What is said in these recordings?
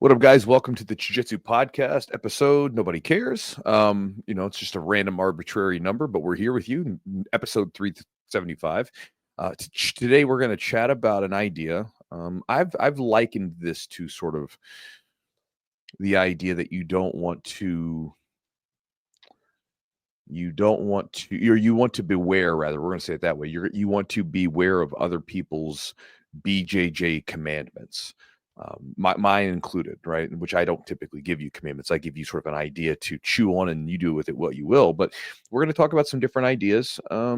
What up, guys? Welcome to the Jiu-Jitsu podcast episode. Nobody cares. It's just a random arbitrary number, but we're here with you, episode 375. Today we're going to chat about an idea. I've likened this to sort of the idea that you want to beware, rather. We're going to say it that way. You want to beware of other people's BJJ commandments. Mine included, right? Which I don't typically give you commandments. I give you sort of an idea to chew on, and you do with it what you will. But we're going to talk about some different ideas, a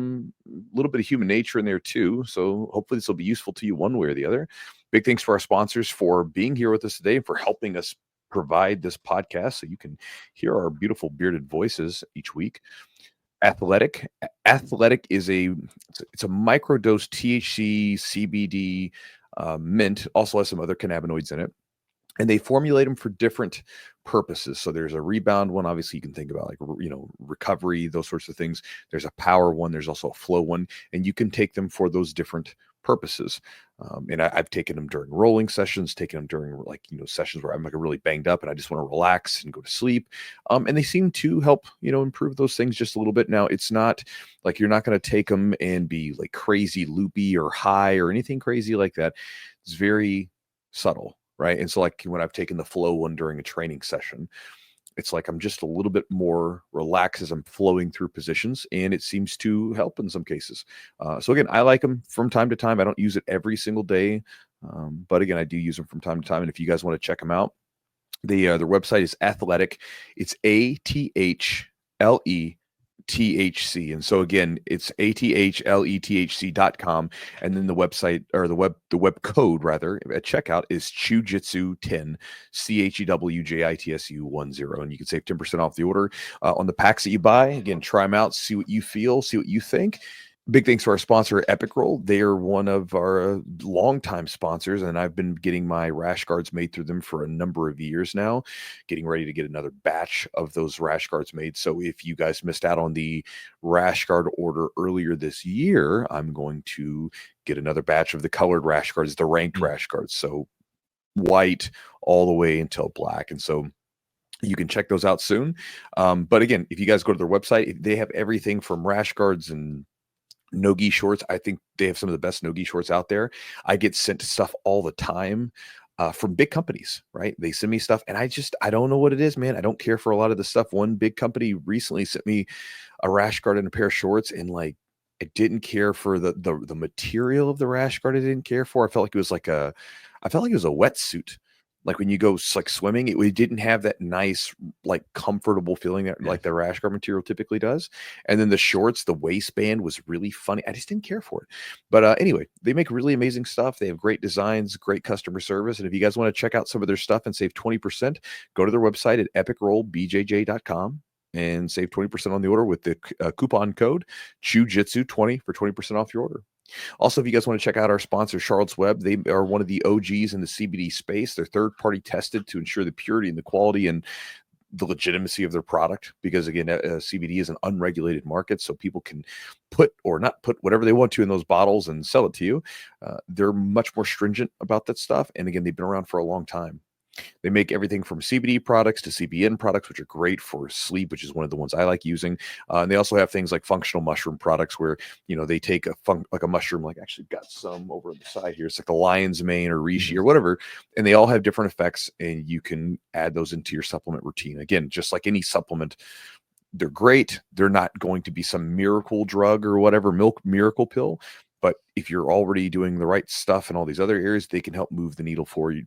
little bit of human nature in there too. So hopefully this will be useful to you one way or the other. Big thanks for our sponsors for being here with us today and for helping us provide this podcast so you can hear our beautiful bearded voices each week. Athletic is it's a microdose THC CBD mint, also has some other cannabinoids in it, and they formulate them for different purposes. So there's a rebound one, obviously you can think about, like, recovery, those sorts of things. There's a power one, there's also a flow one, and you can take them for those different purposes. And I've taken them during rolling sessions, taken them during sessions where I'm like really banged up and I just want to relax and go to sleep. And they seem to help, improve those things just a little bit. Now, it's not like you're not going to take them and be like crazy loopy or high or anything crazy like that. It's very subtle, right? And so like when I've taken the flow one during a training session, it's like I'm just a little bit more relaxed as I'm flowing through positions, and it seems to help in some cases. So again, I like them from time to time. I don't use it every single day, but again, I do use them from time to time. And if you guys want to check them out, their website is Athletic. It's ATHLETHC. And so again, it's ATHLETHC.com. And then the website, or the web code rather, at checkout is Chewjitsu 10, CHEWJITSU 10. And you can save 10% off the order on the packs that you buy. Again, try them out, see what you feel, see what you think. Big thanks to our sponsor, Epic Roll. They are one of our longtime sponsors, and I've been getting my rash guards made through them for a number of years now, getting ready to get another batch of those rash guards made. So if you guys missed out on the rash guard order earlier this year, I'm going to get another batch of the colored rash guards, the ranked rash guards. So white all the way until black. And so you can check those out soon. But again, if you guys go to their website, they have everything from rash guards and no-gi shorts. I think they have some of the best no-gi shorts out there. I get sent stuff all the time from big companies, right? They send me stuff and I don't know what it is, man. I don't care for a lot of the stuff. One big company recently sent me a rash guard and a pair of shorts, and like, I didn't care for the material of the rash guard. I didn't care for. I felt like it was a wetsuit. Like when you go like swimming, it didn't have that nice, like comfortable feeling that like the rash guard material typically does. And then the shorts, the waistband was really funny. I just didn't care for it. But anyway, they make really amazing stuff. They have great designs, great customer service. And if you guys want to check out some of their stuff and save 20%, go to their website at epicrollbjj.com and save 20% on the order with the coupon code Chewjitsu20 for 20% off your order. Also, if you guys want to check out our sponsor, Charlotte's Web, they are one of the OGs in the CBD space. They're third-party tested to ensure the purity and the quality and the legitimacy of their product, because again, CBD is an unregulated market, so people can put or not put whatever they want to in those bottles and sell it to you. They're much more stringent about that stuff, and again, they've been around for a long time. They make everything from CBD products to CBN products, which are great for sleep, which is one of the ones I like using. And they also have things like functional mushroom products where, they take like a mushroom, like actually got some over on the side here. It's like the lion's mane or reishi or whatever. And they all have different effects, and you can add those into your supplement routine. Again, just like any supplement, they're great. They're not going to be some miracle drug or whatever, miracle pill. But if you're already doing the right stuff in all these other areas, they can help move the needle for you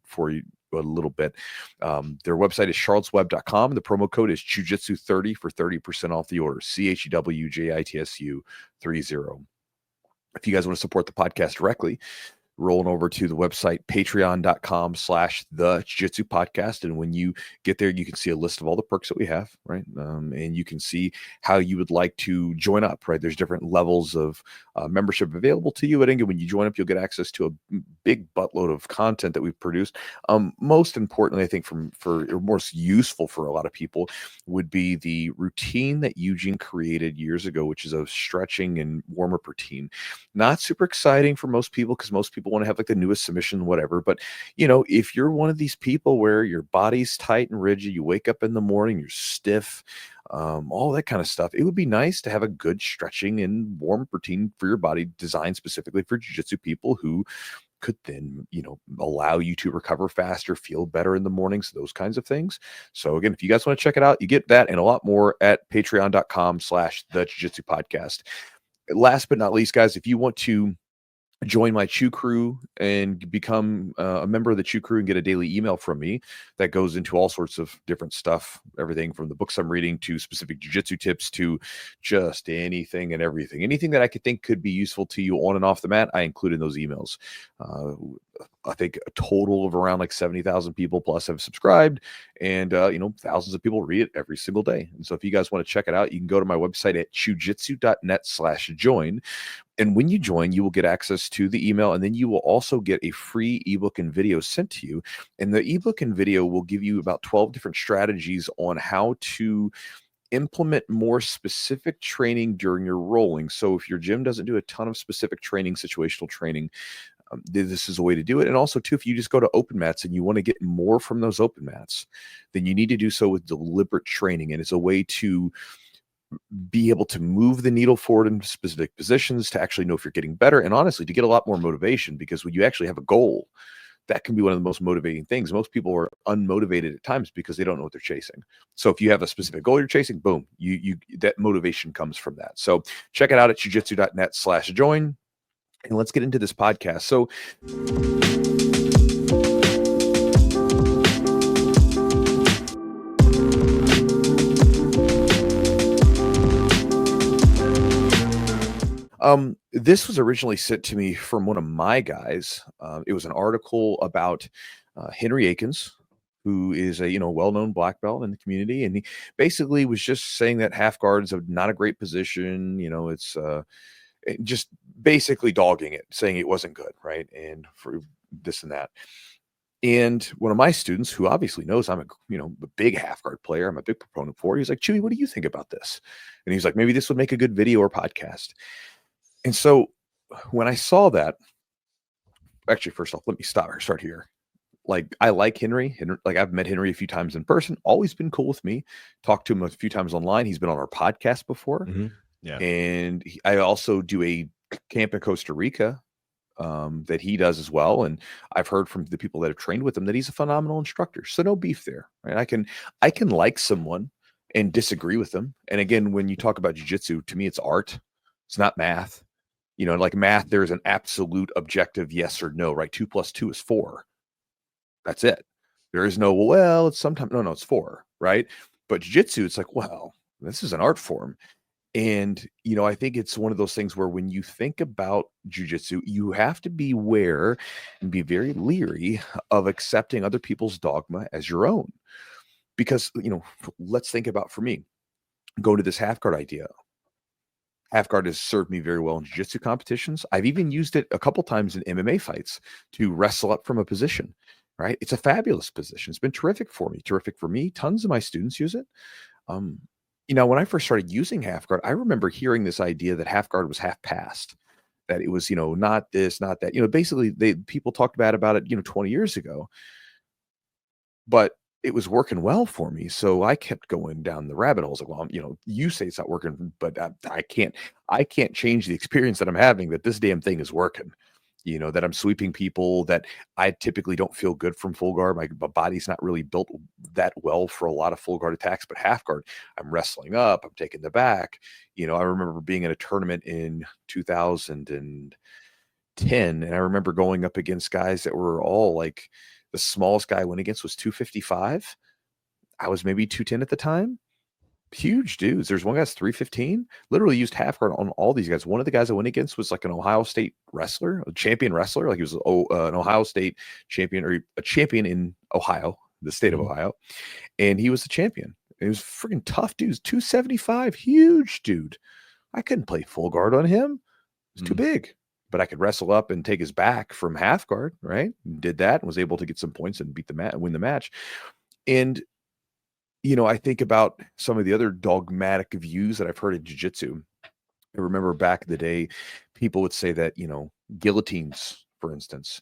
a little bit. Their website is charlottesweb.com. The promo code is Chewjitsu30 for 30% off the order. CHEWJITSU 30. If you guys want to support the podcast directly, rolling over to the website, patreon.com/the Jiu-Jitsu podcast. And when you get there, you can see a list of all the perks that we have, right? And you can see how you would like to join up, right? There's different levels of membership available to you. And when you join up, you'll get access to a big buttload of content that we've produced. Most importantly, I think most useful for a lot of people would be the routine that Eugene created years ago, which is a stretching and warm-up routine. Not super exciting for most people, because most people people want to have like the newest submission, whatever. But if you're one of these people where your body's tight and rigid, you wake up in the morning, you're stiff, all that kind of stuff, it would be nice to have a good stretching and warm routine for your body designed specifically for jiu-jitsu people who could then, allow you to recover faster, feel better in the mornings, those kinds of things. So again, if you guys want to check it out, you get that and a lot more at patreon.com/the Jiu-Jitsu podcast. Last but not least, guys, if you want to join my Chew crew and become a member of the Chew crew and get a daily email from me that goes into all sorts of different stuff, everything from the books I'm reading to specific jiu-jitsu tips to just anything and everything. Anything that I could think could be useful to you on and off the mat, I include in those emails. I think a total of around like 70,000 people plus have subscribed, and thousands of people read it every single day. And so if you guys want to check it out, you can go to my website at chewjitsu.net/join. And when you join, you will get access to the email, and then you will also get a free ebook and video sent to you. And the ebook and video will give you about 12 different strategies on how to implement more specific training during your rolling. So if your gym doesn't do a ton of specific training, situational training, this is a way to do it. And also, too, if you just go to open mats and you want to get more from those open mats, then you need to do so with deliberate training. And it's a way to be able to move the needle forward in specific positions, to actually know if you're getting better, and honestly, to get a lot more motivation, because when you actually have a goal, that can be one of the most motivating things. Most people are unmotivated at times because they don't know what they're chasing. So if you have a specific goal you're chasing, boom, you that motivation comes from that. So check it out at chewjitsu.net/join. And let's get into this podcast. So this was originally sent to me from one of my guys. It was an article about Henry Akins, who is a well-known black belt in the community, and he basically was just saying that half guard is not a great position. It's just basically dogging it, saying it wasn't good, right? And for this and that. And one of my students, who obviously knows I'm a big half guard player, I'm a big proponent for it, he's like, Chewy, what do you think about this? And he's like, maybe this would make a good video or podcast. And so when I saw that, actually, first off, let me start here. Like, I like Henry. Like, I've met Henry a few times in person, always been cool with me. Talked to him a few times online. He's been on our podcast before. Mm-hmm. Yeah. And I also do a camp in Costa Rica that he does as well. And I've heard from the people that have trained with him that he's a phenomenal instructor. So no beef there, right? I can like someone and disagree with them. And again, when you talk about jiu-jitsu, to me, it's art. It's not math. Like math, there's an absolute objective yes or no, right? 2 + 2 is 4. That's it. There is no, well, it's sometimes, no, it's 4, right? But jiu-jitsu, it's like, well, this is an art form. And, I think it's one of those things where when you think about jiu-jitsu, you have to be aware and be very leery of accepting other people's dogma as your own. Because, let's think about, for me, go to this half guard idea. Half guard has served me very well in jiu-jitsu competitions. I've even used it a couple times in MMA fights to wrestle up from a position, right? It's a fabulous position. It's been terrific for me. Tons of my students use it. When I first started using half guard, I remember hearing this idea that half guard was half past, that it was, not this, not that. Basically, people talked bad about it, 20 years ago. But it was working well for me, so I kept going down the rabbit holes. Like, well, you say it's not working, but I can't change the experience that I'm having, that this damn thing is working. That I'm sweeping people, that I typically don't feel good from full guard. My body's not really built that well for a lot of full guard attacks, but half guard, I'm wrestling up, I'm taking the back. I remember being in a tournament in 2010, and I remember going up against guys that were all like, the smallest guy I went against was 255. I was maybe 210 at the time. Huge dudes. There's one guy's 315. Literally used half guard on all these guys. One of the guys I went against was like an Ohio State wrestler, a champion wrestler. Like, he was an Ohio State champion, or a champion in Ohio, the state of Ohio. And he was the champion. He was freaking tough dude. 275, huge dude. I couldn't play full guard on him. It was too big. But I could wrestle up and take his back from half guard, right? Did that and was able to get some points and win the match. And, I think about some of the other dogmatic views that I've heard in jiu-jitsu. I remember back in the day, people would say that, guillotines for instance,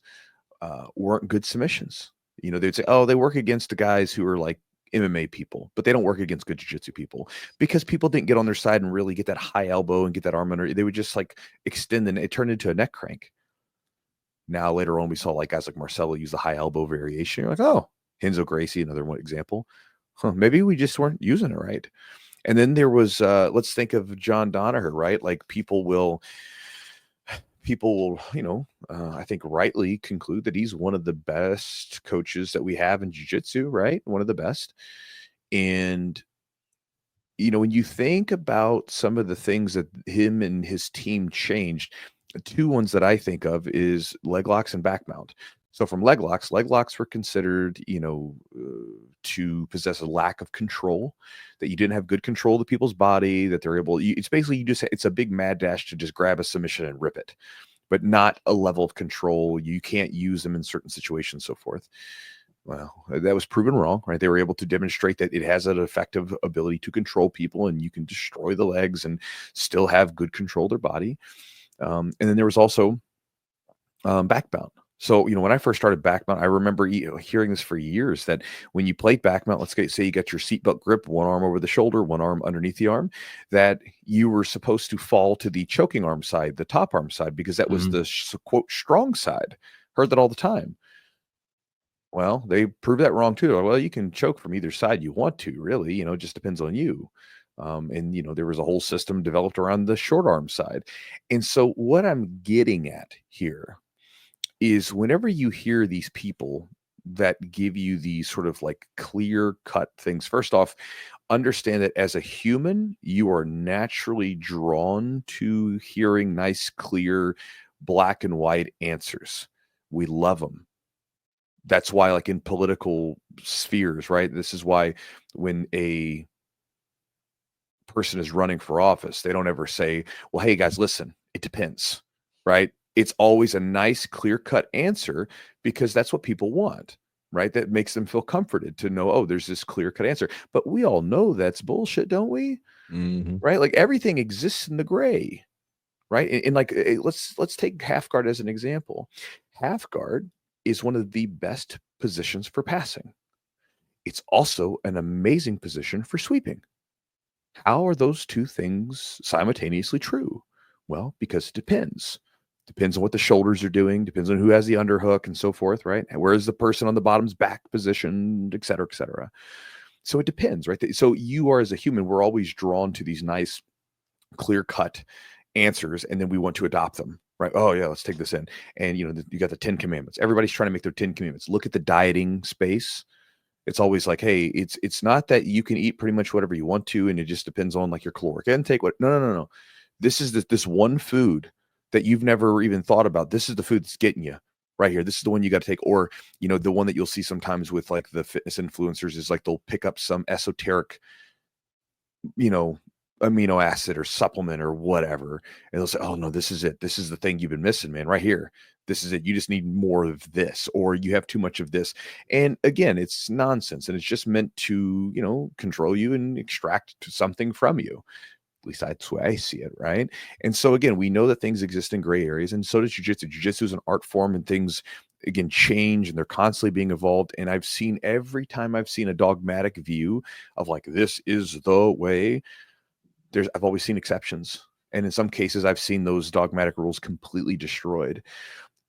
weren't good submissions. They'd say, oh, they work against the guys who are like MMA people, but they don't work against good jiu-jitsu people because people didn't get on their side and really get that high elbow and get that arm under. They would just like extend and it turned into a neck crank. Now later on, we saw like guys like Marcelo use the high elbow variation. You're like, oh, Renzo Gracie, another one example. Maybe we just weren't using it right. And then there was, let's think of John Danaher, right? Like people will, I think rightly conclude that he's one of the best coaches that we have in jiu-jitsu, right? One of the best. And, when you think about some of the things that him and his team changed, the two ones that I think of is leg locks and back mount. So from leg locks were considered, to possess a lack of control, that you didn't have good control of the people's body, that they're able, it's basically, it's a big mad dash to just grab a submission and rip it, but not a level of control. You can't use them in certain situations, so forth. Well, that was proven wrong, right? They were able to demonstrate that it has an effective ability to control people and you can destroy the legs and still have good control of their body. And then there was also back mount. So, when I first started back mount, I remember hearing this for years, that when you played back mount, let's say you got your seatbelt grip, one arm over the shoulder, one arm underneath the arm, that you were supposed to fall to the choking arm side, the top arm side, because that was the quote strong side. Heard that all the time. Well, they proved that wrong too. Well, you can choke from either side you want to, really, it just depends on you. And there was a whole system developed around the short arm side. And so what I'm getting at here is whenever you hear these people that give you these sort of like clear cut things, first off, understand that as a human, you are naturally drawn to hearing nice, clear, black and white answers. We love them. That's why, like in political spheres, right? This is why when a person is running for office, they don't ever say, well, hey guys, listen, it depends, right? It's always a nice, clear-cut answer because that's what people want, right? That makes them feel comforted to know, oh, there's this clear-cut answer. But we all know that's bullshit, don't we? Right? Like everything exists in the gray, right? And like, let's take half guard as an example. Half guard is one of the best positions for passing. It's also an amazing position for sweeping. How are those two things simultaneously true? Well, because it depends. Depends on what the shoulders are doing, depends on who has the underhook and so forth, right? And where is the person on the bottom's back positioned, et cetera, et cetera. So it depends, right? So you are, as a human, we're always drawn to these nice, clear-cut answers, and then we want to adopt them, right? Oh, yeah, let's take this in. And, you got the 10 commandments. Everybody's trying to make their 10 commandments. Look at the dieting space. It's always like, hey, it's not that you can eat pretty much whatever you want to, and it just depends on like your caloric intake. No. This is this one food that you've never even thought about. This is the food that's getting you right here. This is the one you got to take. Or, the one that you'll see sometimes with like the fitness influencers is like they'll pick up some esoteric, amino acid or supplement or whatever. And they'll say, oh no, this is it. This is the thing you've been missing, man, right here. This is it. You just need more of this, or you have too much of this. And again, it's nonsense. And it's just meant to, control you and extract something from you. At least that's the way I see it, right? And so again, we know that things exist in gray areas, and so does jiu-jitsu. Jiu-jitsu is an art form, and things, again, change, and they're constantly being evolved. And every time I've seen a dogmatic view of like, this is the way, I've always seen exceptions. And in some cases, I've seen those dogmatic rules completely destroyed.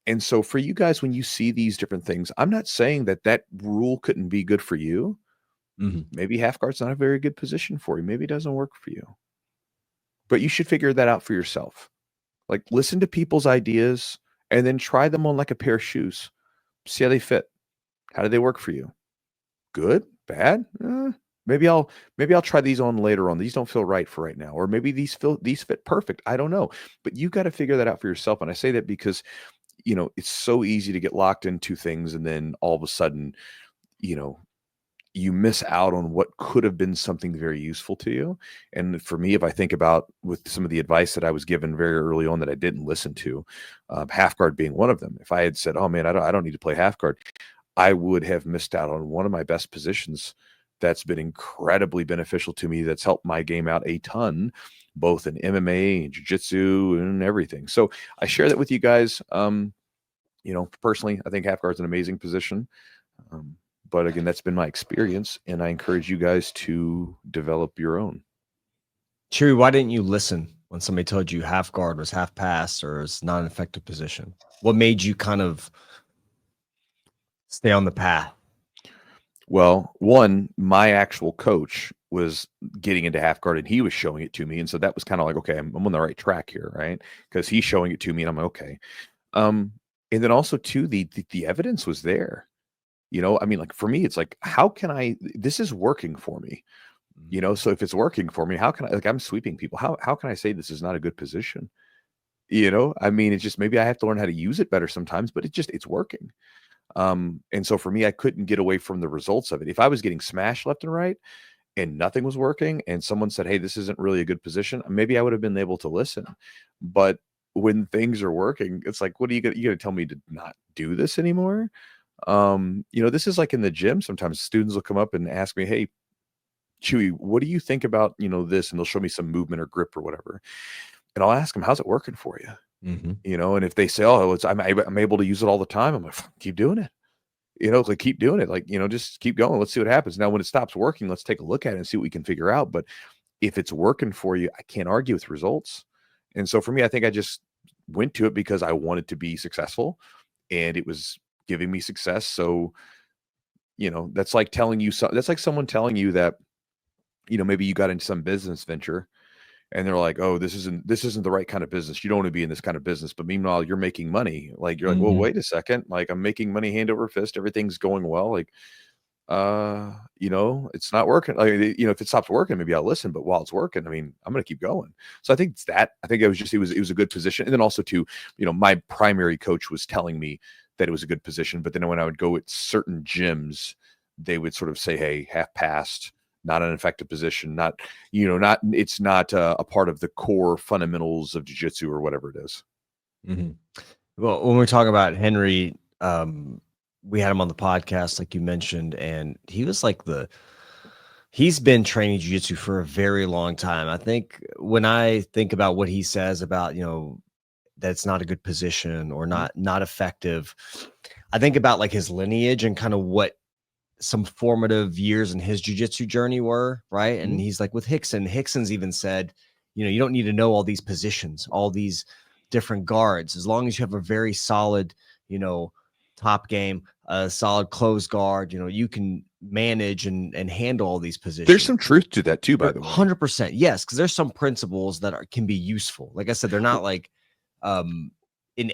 And so for you guys, when you see these different things, I'm not saying that rule couldn't be good for you. Maybe half guard's not a very good position for you. Maybe it doesn't work for you. But you should figure that out for yourself. Like, listen to people's ideas and then try them on like a pair of shoes. See how they fit. How do they work for you? Good? Bad? Maybe I'll try these on later on. These don't feel right for right now. Or maybe these fit perfect. I don't know. But you got to figure that out for yourself. And I say that because, it's so easy to get locked into things, and then all of a sudden, you miss out on what could have been something very useful to you. And for me, if I think about with some of the advice that I was given very early on that I didn't listen to, half guard being one of them. If I had said, oh man, I don't need to play half guard, I would have missed out on one of my best positions that's been incredibly beneficial to me. That's helped my game out a ton, both in MMA and jiu-jitsu and everything. So I share that with you guys. Personally, I think half guard's an amazing position. But again, that's been my experience, and I encourage you guys to develop your own. Chewy, why didn't you listen when somebody told you half guard was half pass or is not an effective position? What made you kind of stay on the path? Well, one, my actual coach was getting into half guard and he was showing it to me. And so that was kind of like, okay, I'm on the right track here, right? Because he's showing it to me and I'm like, okay. And then also too, the evidence was there. I mean, like for me, it's like, how can this is working for me. So if it's working for me, how can I'm sweeping people. How can I say this is not a good position? I mean, it's just maybe I have to learn how to use it better sometimes, but it's working. And so for me, I couldn't get away from the results of it. If I was getting smashed left and right and nothing was working and someone said, hey, this isn't really a good position, maybe I would have been able to listen. But when things are working, it's like, what are you going to tell me to not do this anymore? This is like in the gym. Sometimes students will come up and ask me, hey, Chewy, what do you think about, this? And they'll show me some movement or grip or whatever. And I'll ask them, how's it working for you? And if they say, oh, I'm able to use it all the time. I'm like, keep doing it. Like keep doing it. Like, just keep going. Let's see what happens. Now, when it stops working, let's take a look at it and see what we can figure out. But if it's working for you, I can't argue with results. And so for me, I think I just went to it because I wanted to be successful and it was giving me success. So, that's like that's like someone telling you that, maybe you got into some business venture and they're like, oh, this isn't the right kind of business. You don't want to be in this kind of business. But meanwhile, you're making money. Like, you're like, well, wait a second. Like, I'm making money hand over fist. Everything's going well. Like, it's not working. Like, if it stops working, maybe I'll listen. But while it's working, I mean, I'm going to keep going. So I think it's that. I think it was a good position. And then also too, my primary coach was telling me that it was a good position. But then when I would go at certain gyms, they would sort of say, hey, half past, not an effective position, it's not a part of the core fundamentals of jiu-jitsu or whatever it is. Well, when we're talking about Henry, we had him on the podcast, like you mentioned, and he was like he's been training jiu-jitsu for a very long time. I think when I think about what he says about, that's not a good position or not effective, I think about like his lineage and kind of what some formative years in his jiu-jitsu journey were, right? And he's like with Hickson's even said, you don't need to know all these positions, all these different guards, as long as you have a very solid, top game, a solid close guard, you can manage and handle all these positions. There's some truth to that too, by the way. 100%. Yes. Cause there's some principles that can be useful. Like I said, they're not like, in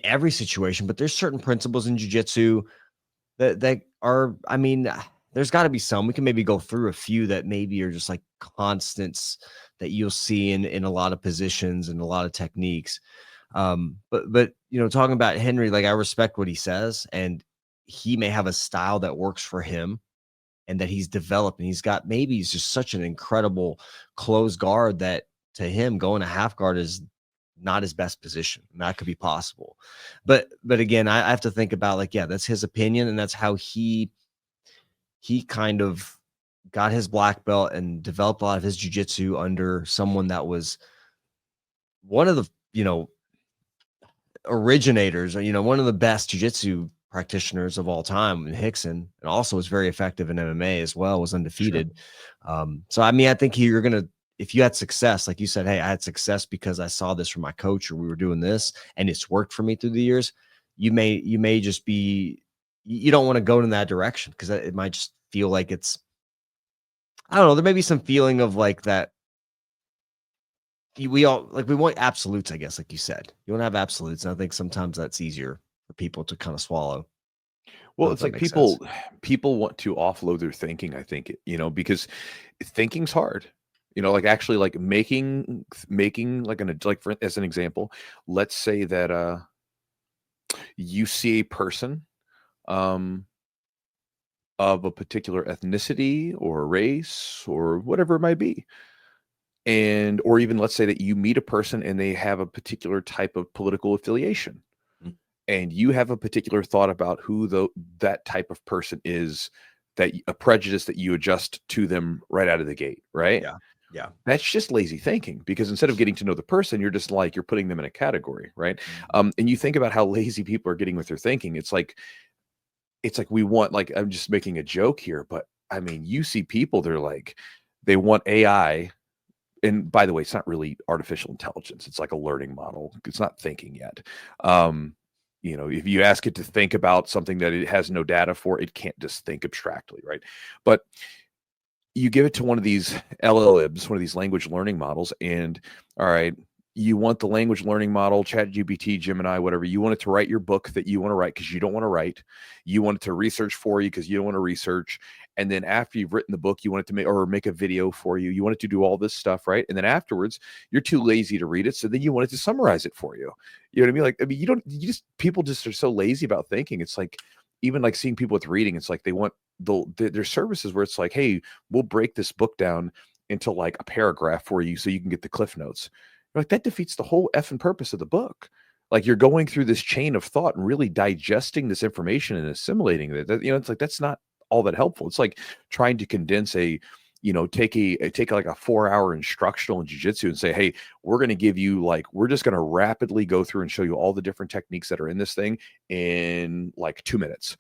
every situation, but there's certain principles in jiu-jitsu that are, I mean, there's got to be some. We can maybe go through a few that maybe are just like constants that you'll see in a lot of positions and a lot of techniques. But talking about Henry, like I respect what he says, and he may have a style that works for him and that he's developed, and he's just such an incredible close guard that to him going to half guard is not his best position. And that could be possible. But again, I have to think about like, yeah, that's his opinion, and that's how he kind of got his black belt and developed a lot of his jiu-jitsu under someone that was one of the, originators, or, one of the best jiu-jitsu practitioners of all time in Hickson, and also was very effective in MMA as well, was undefeated. Sure. So, I mean, I think if you had success, like you said, hey, I had success because I saw this from my coach or we were doing this and it's worked for me through the years, you may just be, you don't want to go in that direction because it might just feel like it's, I don't know, there may be some feeling of like that. We want absolutes, I guess, like you said. You want to have absolutes. And I think sometimes that's easier for people to kind of swallow. Well, it's like people want to offload their thinking, I think, because thinking's hard. Like actually like making like for as an example, let's say that you see a person of a particular ethnicity or race or whatever it might be. Or even let's say that you meet a person and they have a particular type of political affiliation, and you have a particular thought about who that type of person is, that a prejudice that you adjust to them right out of the gate, right? Yeah. Yeah. That's just lazy thinking, because instead of getting to know the person, you're just like, you're putting them in a category, right? And you think about how lazy people are getting with their thinking. It's like we want, like, I'm just making a joke here, but I mean, you see people, they're like, they want AI. And by the way, it's not really artificial intelligence. It's like a learning model. It's not thinking yet. If you ask it to think about something that it has no data for, it can't just think abstractly, right? But you give it to one of these LLMs, one of these language learning models, and all right, you want the language learning model, ChatGPT, Gemini, whatever, you want it to write your book that you want to write because you don't want to write. You want it to research for you because you don't want to research. And then after you've written the book, you want it to make a video for you. You want it to do all this stuff, right? And then afterwards, you're too lazy to read it, so then you want it to summarize it for you. You know what I mean? Like, I mean, people just are so lazy about thinking. It's like, even like seeing people with reading, it's like they want there's services where it's like, hey, we'll break this book down into like a paragraph for you so you can get the cliff notes. You're like, that defeats the whole effing purpose of the book. Like, you're going through this chain of thought and really digesting this information and assimilating it. It's like, that's not all that helpful. It's like trying to condense take like a 4-hour instructional in jiu-jitsu and say, hey, we're going to give you, like, we're just going to rapidly go through and show you all the different techniques that are in this thing in like 2 minutes.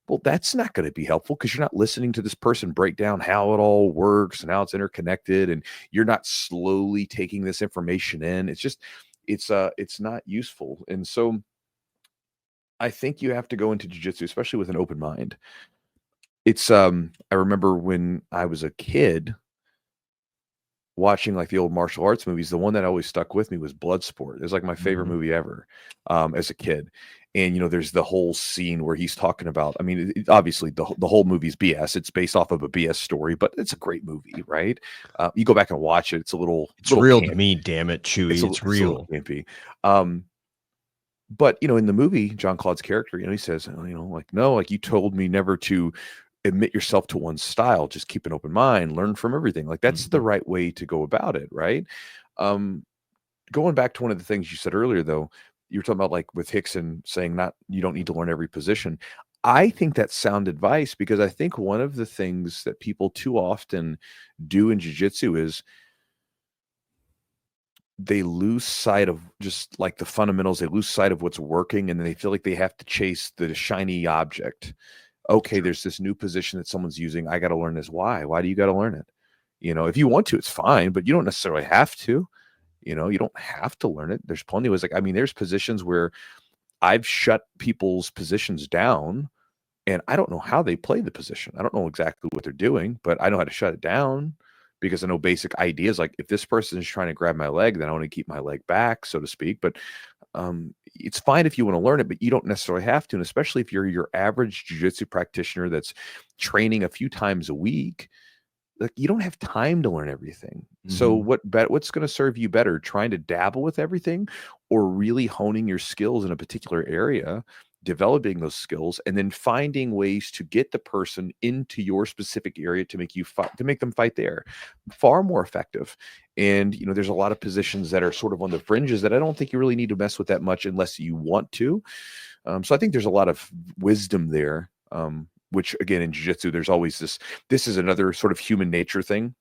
Well, that's not going to be helpful, because you're not listening to this person break down how it all works and how it's interconnected, and you're not slowly taking this information in. It's not useful. And so I think you have to go into jiu-jitsu, especially with an open mind. I remember when I was a kid watching like the old martial arts movies, the one that always stuck with me was Bloodsport. It was like my favorite movie ever as a kid. And, there's the whole scene where he's talking about, I mean, obviously the whole movie's BS. It's based off of a BS story, but it's a great movie, right? You go back and watch it. It's real campy. To me, damn it, Chewy. It's real. It's a little campy. But, in the movie, John Claude's character, he says, like, no, like, you told me never to admit yourself to one style, just keep an open mind, learn from everything. Like, that's the right way to go about it, right? Going back to one of the things you said earlier, though, you were talking about, like, with Hickson saying you don't need to learn every position. I think that's sound advice, because I think one of the things that people too often do in jiu-jitsu is they lose sight of just like the fundamentals. They lose sight of what's working, and then they feel like they have to chase the shiny object. Okay, there's this new position that someone's using. I got to learn this. Why? Why do you got to learn it? If you want to, it's fine, but you don't necessarily have to. You don't have to learn it. There's plenty of ways. Like, I mean, there's positions where I've shut people's positions down, and I don't know how they play the position. I don't know exactly what they're doing, but I know how to shut it down, because I know basic ideas. Like, if this person is trying to grab my leg, then I want to keep my leg back, so to speak. But it's fine if you want to learn it, but you don't necessarily have to. And especially if you're your average jiu-jitsu practitioner that's training a few times a week, like, you don't have time to learn everything. So what's going to serve you better, trying to dabble with everything, or really honing your skills in a particular area, developing those skills, and then finding ways to get the person into your specific area to make them fight there? Far more effective. And there's a lot of positions that are sort of on the fringes that I don't think you really need to mess with that much unless you want to. So I think there's a lot of wisdom there. Which, again, in jiu-jitsu, there's always this is another sort of human nature thing.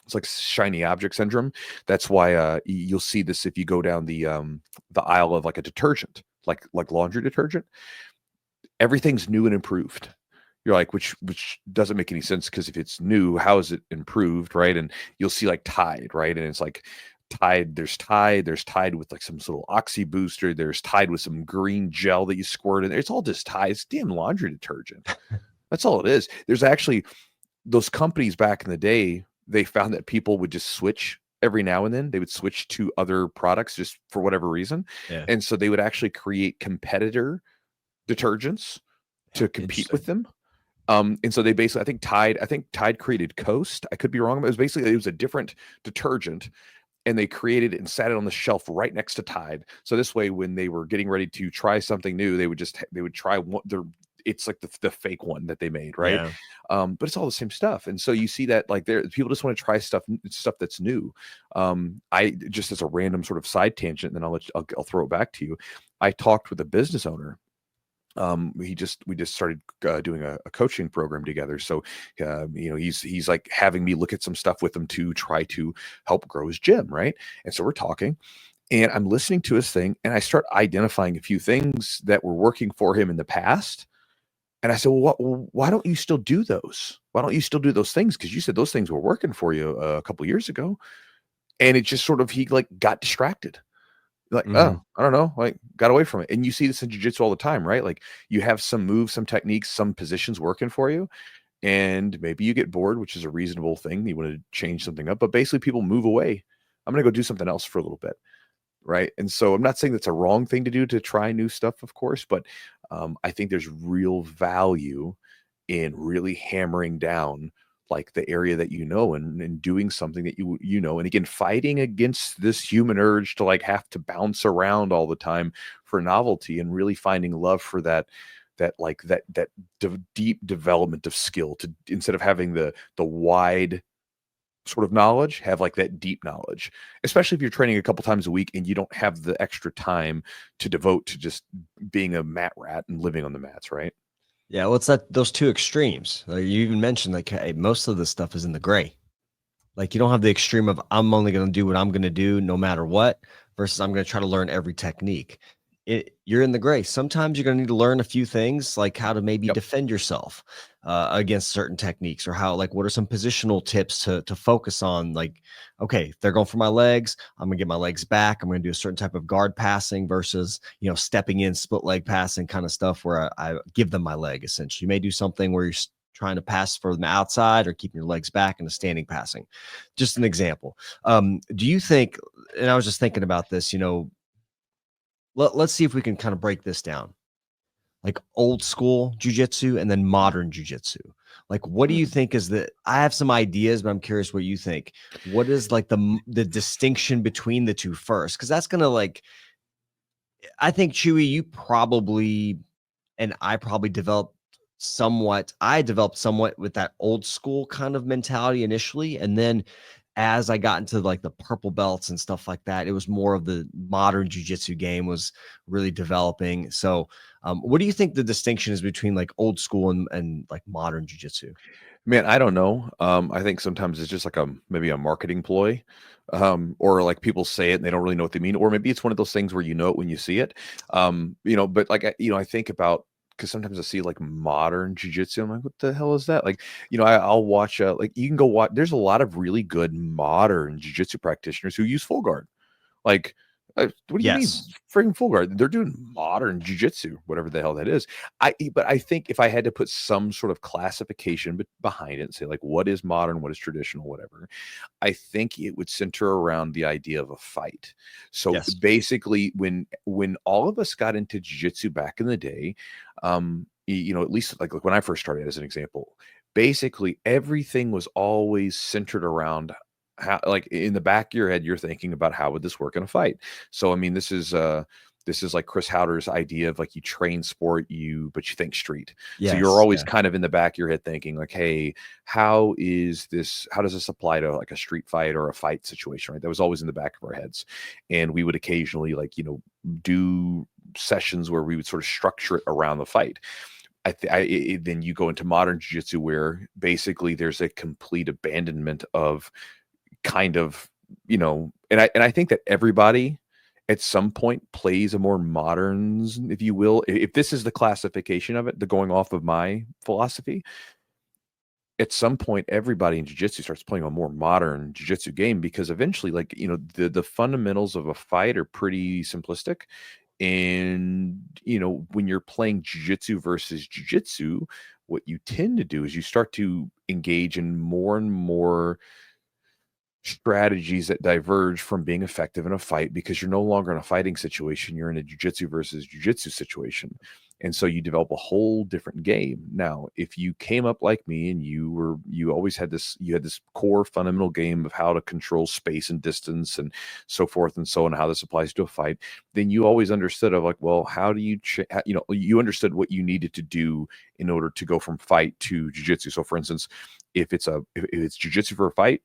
It's like shiny object syndrome. That's why you'll see this if you go down the aisle of like a detergent, like laundry detergent. Everything's new and improved. You're like, which doesn't make any sense, because if it's new, how is it improved, right? And you'll see like Tide, right? And it's like there's Tide with like some sort of oxy booster, there's Tide with some green gel that you squirt in there. It's all just Tide. It's damn laundry detergent. That's all it is. There's actually those companies back in the day, they found that people would just switch every now and then. They would switch to other products just for whatever reason. Yeah. And so they would actually create competitor detergents to compete with them. And so they basically, I think Tide created Coast. I could be wrong, but it was a different detergent, and they created it and sat it on the shelf right next to Tide. So this way, when they were getting ready to try something new, they would try one. It's like the fake one that they made, right? Yeah. But it's all the same stuff. And so you see that, like, people just want to try stuff that's new. I just, as a random sort of side tangent, then I'll throw it back to you. I talked with a business owner we just started doing a coaching program together. So, he's like having me look at some stuff with him to try to help grow his gym. Right. And so we're talking and I'm listening to his thing and I start identifying a few things that were working for him in the past. And I said, well, why don't you still do those? Why don't you still do those things? Because you said those things were working for you a couple of years ago. And it just sort of, he like got distracted. Like, Mhm. oh, I don't know, like got away from it. And you see this in jiu-jitsu all the time, right? Like you have some moves, some techniques, some positions working for you, and maybe you get bored, which is a reasonable thing. You want to change something up, but basically people move away. I'm going to go do something else for a little bit, right? And so I'm not saying that's a wrong thing to do to try new stuff, of course, but I think there's real value in really hammering down like the area that and doing something that and again fighting against this human urge to like have to bounce around all the time for novelty and really finding love for that deep development of skill to instead of having the wide sort of knowledge, have like that deep knowledge, especially if you're training a couple times a week and you don't have the extra time to devote to just being a mat rat and living on the mats, right? Yeah, well, it's that those two extremes. Like you even mentioned, like hey, most of the stuff is in the gray. Like you don't have the extreme of I'm only going to do what I'm going to do no matter what versus I'm going to try to learn every technique. You're in the gray. Sometimes you're going to need to learn a few things like how to maybe Yep. defend yourself against certain techniques or how like what are some positional tips to focus on like okay, if they're going for my legs, I'm going to get my legs back. I'm going to do a certain type of guard passing versus, stepping in split leg passing kind of stuff where I give them my leg essentially. You may do something where you're trying to pass from the outside or keeping your legs back in a standing passing. Just an example. Do you think, and I was just thinking about this, let's see if we can kind of break this down like old school jujitsu and then modern jujitsu. Like, what do you think is I have some ideas, but I'm curious what you think. What is like the distinction between the two first? Because that's gonna like, I think Chewy, you probably and I probably developed somewhat. I developed somewhat with that old school kind of mentality initially, and then as I got into like the purple belts and stuff like that, it was more of the modern jujitsu game was really developing. So, what do you think the distinction is between like old school and like modern jujitsu? Man, I don't know. I think sometimes it's just like maybe a marketing ploy, or like people say it and they don't really know what they mean, or maybe it's one of those things where you know it when you see it. But like I think about because sometimes I see like modern jujitsu. I'm like, what the hell is that? Like, I'll watch like you can go watch. There's a lot of really good modern jujitsu practitioners who use full guard. Like, what do you mean, Yes. freaking full guard? They're doing modern jujitsu, whatever the hell that is. But I think if I had to put some sort of classification behind it and say like, what is modern, what is traditional, whatever, I think it would center around the idea of a fight. So Yes. basically, when all of us got into jujitsu back in the day, at least like when I first started, as an example, basically everything was always centered around how, like in the back of your head, you're thinking about how would this work in a fight. So I mean, this is like Chris Howder's idea of like you train sport but you think street. So you're Yes. always Yeah. kind of in the back of your head thinking like, hey, how does this apply to like a street fight or a fight situation, right? That was always in the back of our heads. And we would occasionally like, do sessions where we would sort of structure it around the fight. Then you go into modern jiu-jitsu where basically there's a complete abandonment of kind of, and I think that everybody at some point plays a more modern, if you will, if this is the classification of it, the going off of my philosophy, at some point everybody in jiu-jitsu starts playing a more modern jiu-jitsu game because eventually like the fundamentals of a fight are pretty simplistic. And when you're playing jiu-jitsu versus jiu-jitsu, what you tend to do is you start to engage in more and more strategies that diverge from being effective in a fight because you're no longer in a fighting situation, you're in a jiu-jitsu versus jiu-jitsu situation. And so you develop a whole different game. Now, if you came up like me and you always had this core fundamental game of how to control space and distance and so forth and so on, how this applies to a fight, then you always understood of like, well, how do you you understood what you needed to do in order to go from fight to jiu-jitsu. So for instance, if it's jiu-jitsu for a fight,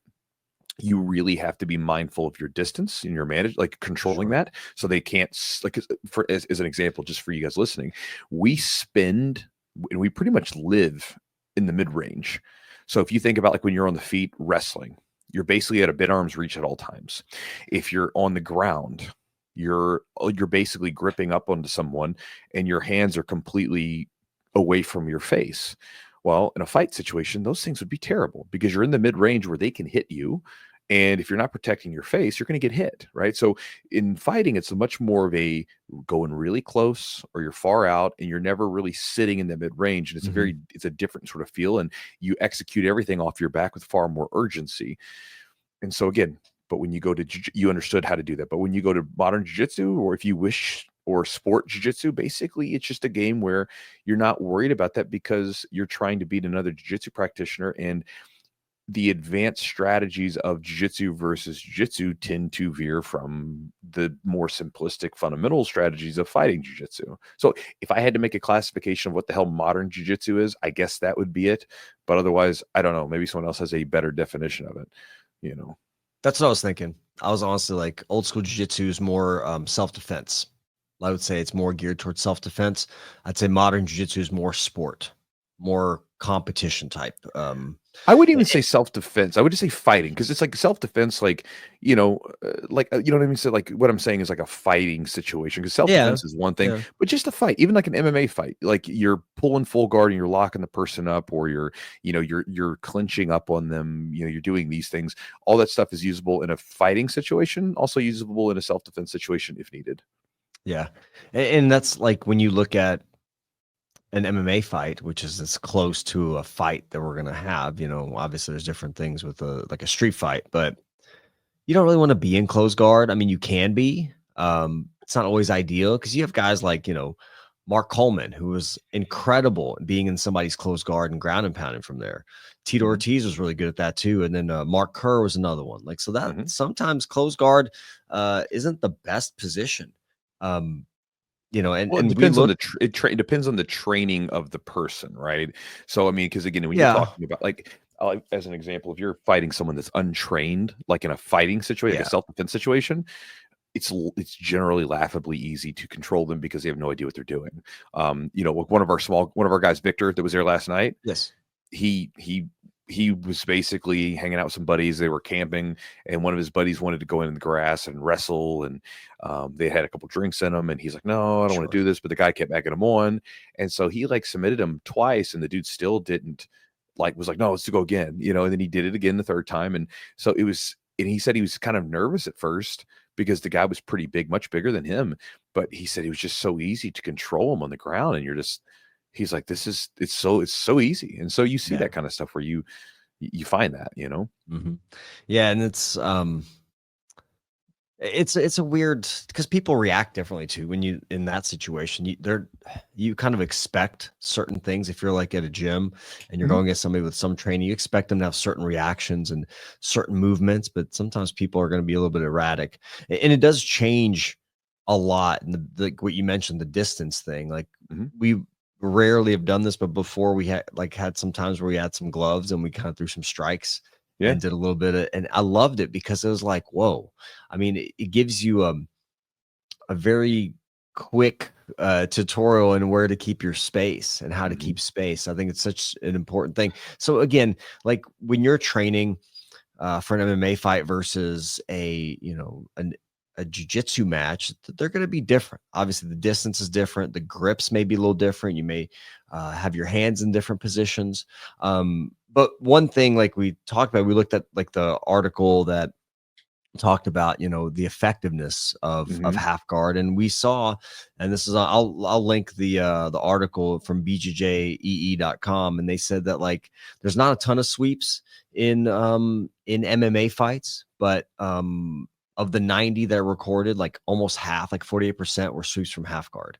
you really have to be mindful of your distance and your manage, like controlling Sure. that, so they can't like for as an example, just for you guys listening, we spend and we pretty much live in the mid range. So if you think about like when you're on the feet wrestling, you're basically at a bit arm's reach at all times. If you're on the ground, you're basically gripping up onto someone and your hands are completely away from your face. Well, in a fight situation, those things would be terrible because you're in the mid range where they can hit you. And if you're not protecting your face, you're going to get hit, right? So in fighting, it's much more of a going really close or you're far out and you're never really sitting in the mid range. And Mhm. it's a different sort of feel. And you execute everything off your back with far more urgency. And so again, but when you go to you understood how to do that. But when you go to modern jiu-jitsu, or if you wish, or sport jiu-jitsu, basically it's just a game where you're not worried about that because you're trying to beat another jiu-jitsu practitioner, and the advanced strategies of jiu-jitsu versus jiu-jitsu tend to veer from the more simplistic fundamental strategies of fighting jiu-jitsu. So if I had to make a classification of what the hell modern jiu-jitsu is, I guess that would be it. But otherwise, I don't know. Maybe someone else has a better definition of it, you know. That's what I was thinking. I was honestly like old school jiu-jitsu is more self-defense. I would say it's more geared towards self-defense. I'd say modern jiu-jitsu is more sport, more competition type. I wouldn't even It- say self-defense. I would just say fighting, because it's like self-defense, like, you know what I mean? So like what I'm saying is like a fighting situation, because yeah, self-defense is one thing, yeah. but just a fight, even like an MMA fight, like you're pulling full guard and you're locking the person up, or you're clinching up on them, you're doing these things. All that stuff is usable in a fighting situation, also usable in a self-defense situation if needed. Yeah. And that's like when you look at an MMA fight, which is as close to a fight that we're gonna have, obviously there's different things with a street fight, but you don't really want to be in close guard. I mean, you can be. It's not always ideal because you have guys like, Mark Coleman, who was incredible at being in somebody's close guard and ground and pounding from there. Tito Mhm, Ortiz was really good at that too. And then Mark Kerr was another one. Like, so that mhm. sometimes close guard isn't the best position. Um, Well, it and we depends on look, it depends on the training of the person, right? So, I mean, because again, when you're yeah, talking about like as an example, if you're fighting someone that's untrained, like in a fighting situation, like yeah, a self-defense situation, it's generally laughably easy to control them because they have no idea what they're doing. Like one of our guys, Victor, that was there last night, yes, he he he was basically hanging out with some buddies. They were camping, and one of his buddies wanted to go in the grass and wrestle, and they had a couple drinks in them. And he's like, "No, I don't want to sure, do this." But the guy kept egging him on, and so he like submitted him twice, and the dude still didn't was like, "No, let's go again," And then he did it again the third time, and so it was. And he said he was kind of nervous at first because the guy was pretty big, much bigger than him. But he said it was just so easy to control him on the ground, and he's like, it's so easy. And so you see yeah. that kind of stuff where you find that. Hmm. Yeah, and it's a weird because people react differently too when you in that situation. You kind of expect certain things if you're like at a gym and you're Mhm. going against somebody with some training, you expect them to have certain reactions and certain movements, but sometimes people are going to be a little bit erratic. And it does change a lot. And like what you mentioned, the distance thing, like Mhm. we rarely have done this, but before we had some times where we had some gloves and we kind of threw some strikes Yeah. and did a little bit of, and I loved it because it was like, whoa. I mean, it gives you a very quick tutorial in where to keep your space and how to Mhm. keep space. I think it's such an important thing. So again, like when you're training for an MMA fight versus a jujitsu match, they're going to be different. Obviously, the distance is different. The grips may be a little different. You may have your hands in different positions. But one thing, like we talked about, we looked at like the article that talked about the effectiveness of Mhm. half guard, and we saw, and this is I'll link the article from bjjee.com, and they said that like there's not a ton of sweeps in MMA fights, but of the 90 that are recorded, like almost half, like 48% were sweeps from half guard.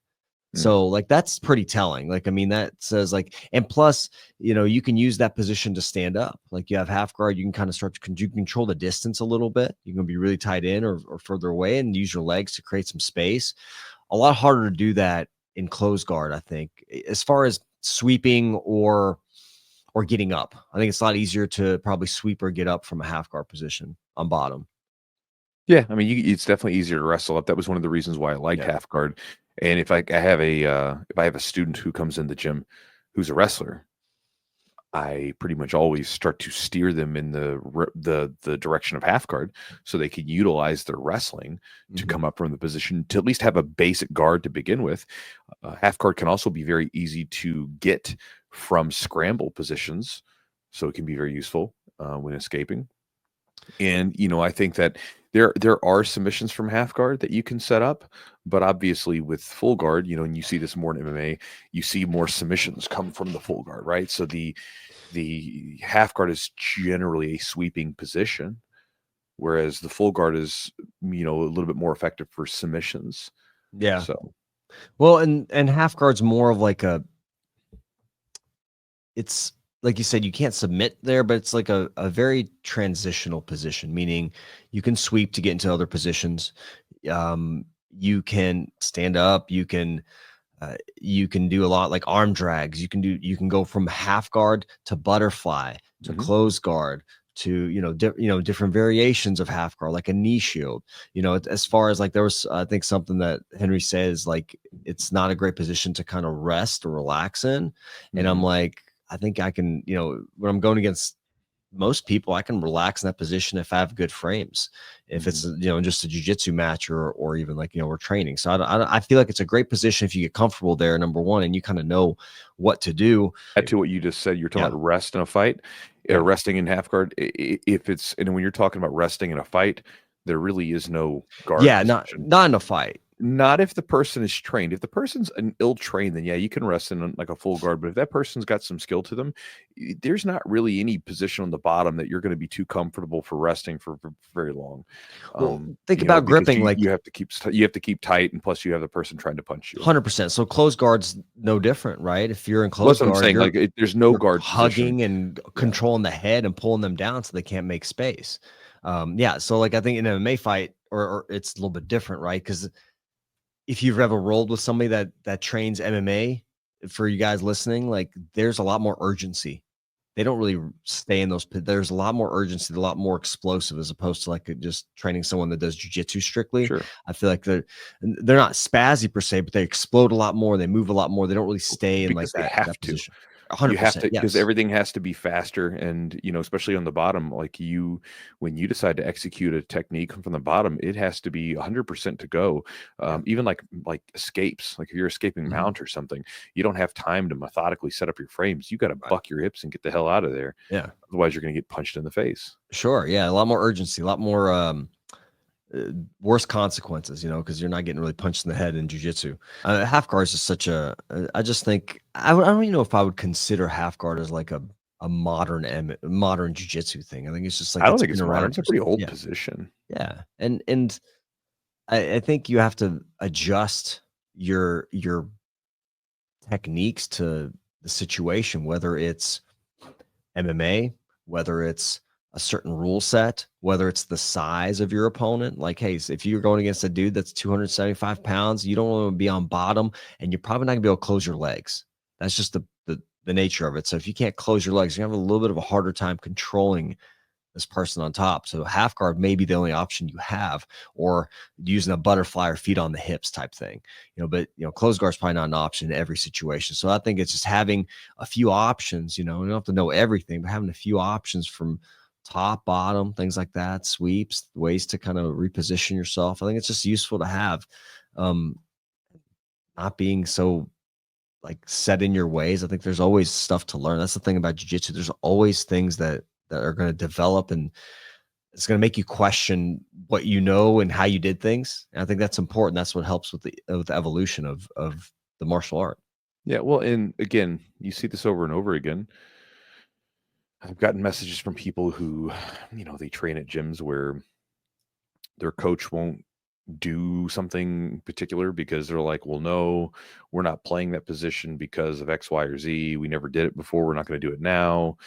Mm. So like that's pretty telling. Like, I mean, that says like, and plus, you can use that position to stand up. Like you have half guard, you can kind of start to you control the distance a little bit. You can be really tight in or further away and use your legs to create some space. A lot harder to do that in close guard, I think. As far as sweeping or or getting up. I think it's a lot easier to probably sweep or get up from a half guard position on bottom. Yeah, I mean, it's definitely easier to wrestle up. That was one of the reasons why I liked half guard. And if I have a student who comes in the gym who's a wrestler, I pretty much always start to steer them in the direction of half guard, so they can utilize their wrestling to come up from the position to at least have a basic guard to begin with. Half guard can also be very easy to get from scramble positions, so it can be very useful when escaping. And I think that there are submissions from half guard that you can set up, but obviously with full guard, and you see this more in MMA, you see more submissions come from the full guard, right? So the half guard is generally a sweeping position, whereas the full guard is a little bit more effective for submissions. Yeah. So well, and half guard's more of like it's like you said, you can't submit there, but it's like a very transitional position, meaning you can sweep to get into other positions. You can stand up, you can do a lot like arm drags. You can go from half guard to butterfly to close guard to different variations of half guard, like a knee shield. As far as like there was, I think something that Henry says, like it's not a great position to kind of rest or relax in, and I'm like, I think I can, when I'm going against most people, I can relax in that position if I have good frames, if it's just a jiu-jitsu match or even like we're training. So I feel like it's a great position if you get comfortable there, number one, and you kind of know what to do. Add to what you just said, you're talking about rest in a fight, resting in half guard. If it's, and when you're talking about resting in a fight, there really is no guard position. Not in a fight. Not if the person is trained. If the person's an ill-trained, then yeah, you can rest in like a full guard. But if that person's got some skill to them, there's not really any position on the bottom that you're going to be too comfortable for resting for very long. Well, think about gripping. You have to keep tight, and plus you have the person trying to punch you. 100%. So close guard's no different, right? If you're in close guard, I'm saying, like there's no guard hugging position. and controlling the head and pulling them down so they can't make space. So like I think in an MMA fight, or it's a little bit different, right? Because if you've ever rolled with somebody that trains MMA, for you guys listening, like there's a lot more urgency. They don't really stay in those. There's a lot more urgency, a lot more explosive, as opposed to like just training someone that does jiu-jitsu strictly. Sure. I feel like they're not spazzy per se, but they explode a lot more. They move a lot more. They don't really stay in like that position. 100%, you have to, because yes. everything has to be faster, and especially on the bottom, like when you decide to execute a technique from the bottom, it has to be 100% to go. Even like escapes, like if you're escaping mount or something, you don't have time to methodically set up your frames. You got to buck your hips and get the hell out of there. Yeah, otherwise you're going to get punched in the face. Sure. Yeah, a lot more urgency, a lot more worse consequences, because you're not getting really punched in the head in jiu-jitsu. Half guard is just such a, I just think, I don't even know if I would consider half guard as like a modern jiu-jitsu thing. I think it's just like, I don't think it's modern. It's a pretty old position. Yeah. And I think you have to adjust your techniques to the situation, whether it's MMA, whether it's a certain rule set, whether it's the size of your opponent. Like, hey, so if you're going against a dude that's 275 pounds, you don't want to be on bottom, and you're probably not gonna be able to close your legs. That's just the nature of it. So if you can't close your legs, you're gonna have a little bit of a harder time controlling this person on top. So half guard may be the only option you have, or using a butterfly or feet on the hips type thing, but close guard is probably not an option in every situation. So I think it's just having a few options, you don't have to know everything, but having a few options from top, bottom, things like that, sweeps, ways to kind of reposition yourself. I think it's just useful to have, not being so like set in your ways. I think there's always stuff to learn. That's the thing about jiu-jitsu. There's always things that are going to develop, and it's going to make you question what you know and how you did things. And I think that's important. That's what helps with the evolution of the martial art. Yeah. Well, and again, you see this over and over again. I've gotten messages from people who, they train at gyms where their coach won't do something particular because they're like, well, no, we're not playing that position because of X, Y, or Z. We never did it before. We're not going to do it now.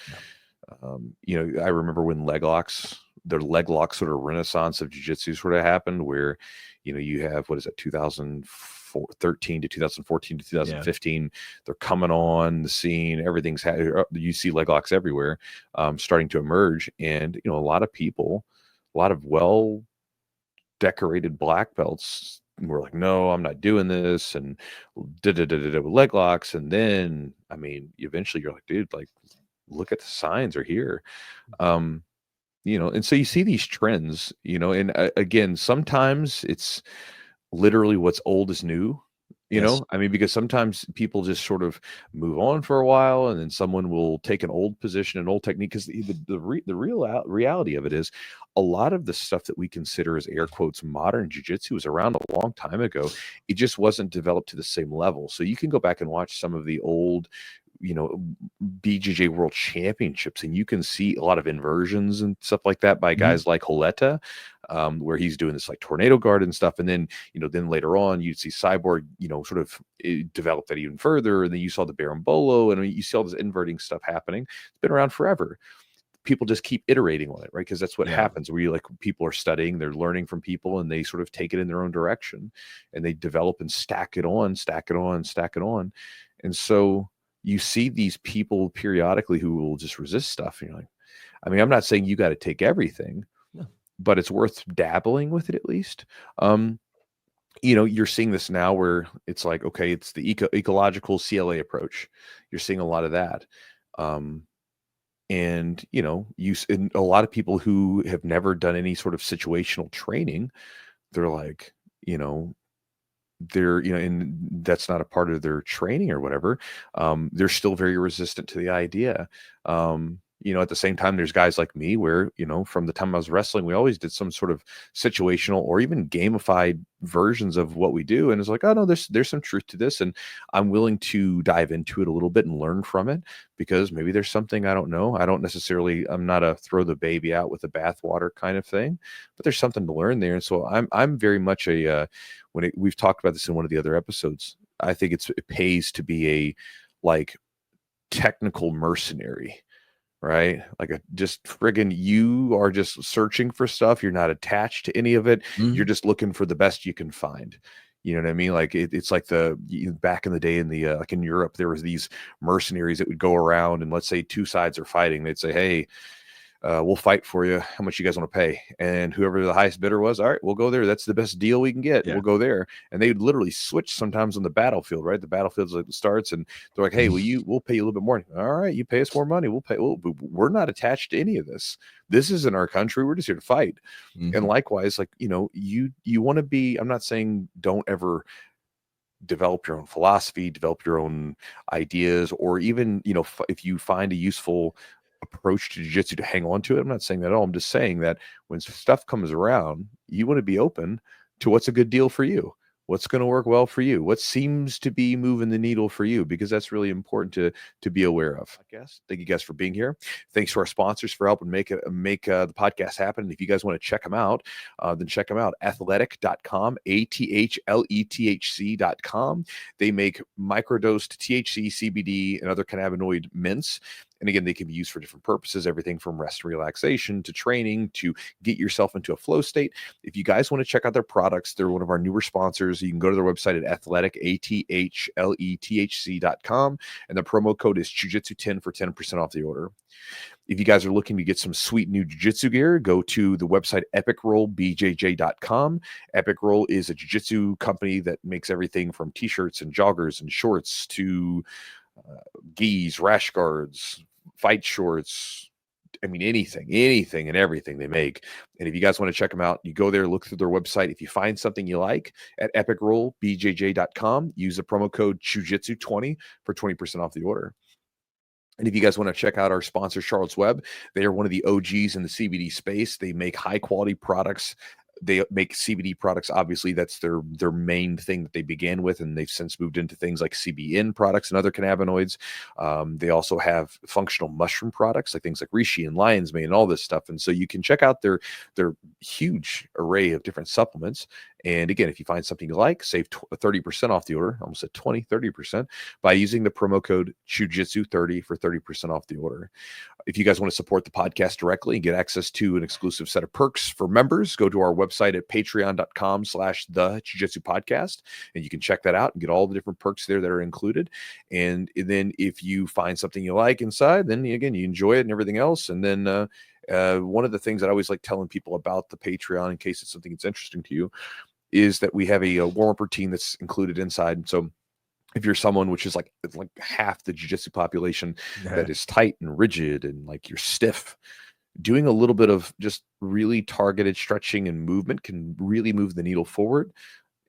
I remember when leg locks the leg lock sort of renaissance of jiu-jitsu sort of happened, where, you have, what is it, 2013 to 2014 to 2015, they're coming on the scene. Everything's you see leg locks everywhere, starting to emerge. And, a lot of people, a lot of well decorated black belts were like, no, I'm not doing this, and with leg locks. And then, eventually you're like, dude, like, look at the signs are here. And so you see these trends, and again, sometimes it's literally what's old is new. Yes. Because sometimes people just sort of move on for a while, and then someone will take an old position, an old technique. Because the real reality of it is, a lot of the stuff that we consider as air quotes modern jiu-jitsu was around a long time ago. It just wasn't developed to the same level. So you can go back and watch some of the old, BJJ World Championships, and you can see a lot of inversions and stuff like that by guys like Holeta, where he's doing this like tornado guard and stuff. And then, then later on you'd see Cyborg, sort of develop that even further. And then you saw the Berimbolo, and you see all this inverting stuff happening. It's been around forever. People just keep iterating on it, right? Because that's what happens, where people are studying, they're learning from people, and they sort of take it in their own direction, and they develop and stack it on. And so you see these people periodically who will just resist stuff. And you're like, I'm not saying you got to take everything, but it's worth dabbling with it at least. You're seeing this now where it's like, okay, it's the ecological CLA approach. You're seeing a lot of that. And a lot of people who have never done any sort of situational training, they're like, and that's not a part of their training or whatever. They're still very resistant to the idea. At the same time, there's guys like me where, from the time I was wrestling, we always did some sort of situational or even gamified versions of what we do. And it's like, oh no, there's some truth to this. And I'm willing to dive into it a little bit and learn from it, because maybe there's something I don't know. I'm not a throw the baby out with the bathwater kind of thing, but there's something to learn there. And so I'm very much we've talked about this in one of the other episodes. I think it pays to be a like technical mercenary, right? Like just friggin', you are just searching for stuff. You're not attached to any of it. You're just looking for the best you can find. You know what I mean? Like it's like back in the day in the like in Europe, there was these mercenaries that would go around, and let's say two sides are fighting. They'd say, hey, we'll fight for you. How much you guys want to pay? And whoever the highest bidder was, all right, we'll go there. That's the best deal we can get. We'll go there. And they would literally switch sometimes on the battlefield, right? The battlefield starts, and they're like, hey, we'll pay you a little bit more. All right, you pay us more money. We're not attached to any of this. This isn't our country. We're just here to fight. And likewise, like, you want to be, I'm not saying don't ever develop your own philosophy, develop your own ideas, or even, if you find a useful approach to jiu-jitsu, to hang on to it. I'm not saying that at all. I'm just saying that when stuff comes around, you want to be open to what's a good deal for you, what's going to work well for you, what seems to be moving the needle for you, because that's really important to be aware of. I guess. Thank you guys for being here. Thanks to our sponsors for helping make the podcast happen. And if you guys want to check them out, then check them out. Athletic.com, ATHLETHC.com. They make microdosed THC, CBD, and other cannabinoid mints. And again, they can be used for different purposes, everything from rest and relaxation to training to get yourself into a flow state. If you guys want to check out their products, they're one of our newer sponsors. You can go to their website at athletic, ATHLETHC.com. And the promo code is Chewjitsu10 for 10% off the order. If you guys are looking to get some sweet new jiu-jitsu gear, go to the website epicrollbjj.com. Epic Roll is a jiu-jitsu company that makes everything from t-shirts and joggers and shorts to gis, rash guards, fight shorts. Anything and everything they make. And if you guys want to check them out, you go there, look through their website. If you find something you like at epicrollbjj.com, use the promo code Chewjitsu20 for 20% off the order. And if you guys want to check out our sponsor, Charlotte's Web, they are one of the OGs in the CBD space. They make high quality products. They make CBD products. Obviously, that's their main thing that they began with, and they've since moved into things like CBN products and other cannabinoids. They also have functional mushroom products, like things like reishi and lion's mane and all this stuff. And so you can check out their huge array of different supplements. And again, if you find something you like, save 30% off the order, almost at 30% by using the promo code Chewjitsu30 for 30% off the order. If you guys want to support the podcast directly and get access to an exclusive set of perks for members, go to our website at patreon.com/the Jiu-Jitsu podcast, and you can check that out and get all the different perks there that are included. And then if you find something you like inside, then again, you enjoy it and everything else. And then one of the things that I always like telling people about the Patreon, in case it's something that's interesting to you, is that we have a warm-up routine that's included inside. So if you're someone which is like half the jiu-jitsu population that is tight and rigid and like you're stiff, doing a little bit of just really targeted stretching and movement can really move the needle forward.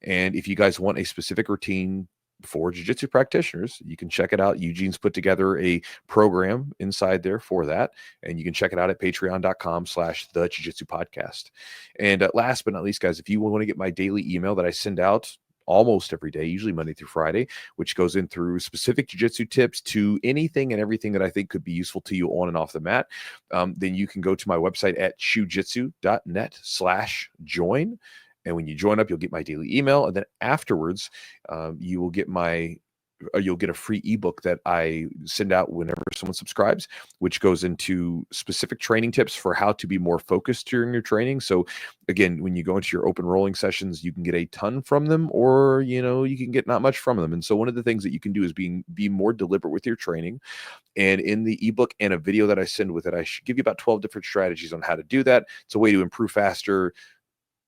And if you guys want a specific routine for jiu-jitsu practitioners, you can check it out. Eugene's put together a program inside there for that, and you can check it out at patreon.com/the Jiu-Jitsu podcast. And last but not least, guys, if you want to get my daily email that I send out almost every day, usually Monday through Friday, which goes in through specific jiu-jitsu tips to anything and everything that I think could be useful to you on and off the mat, then you can go to my website at chewjitsu.net/join. And when you join up, you'll get my daily email. And then afterwards, you will get you'll get a free ebook that I send out whenever someone subscribes, which goes into specific training tips for how to be more focused during your training. So again, when you go into your open rolling sessions, you can get a ton from them, or, you can get not much from them. And so one of the things that you can do is be more deliberate with your training. And in the ebook and a video that I send with it, I should give you about 12 different strategies on how to do that. It's a way to improve faster,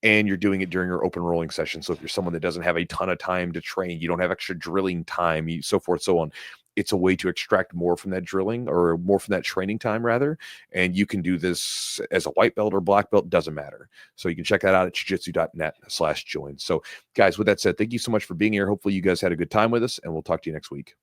and you're doing it during your open rolling session. So if you're someone that doesn't have a ton of time to train, you don't have extra drilling time, so forth, so on, it's a way to extract more from that drilling, or more from that training time rather. And you can do this as a white belt or black belt, doesn't matter. So you can check that out at chewjitsu.net/join. So guys, with that said, thank you so much for being here. Hopefully you guys had a good time with us, and we'll talk to you next week.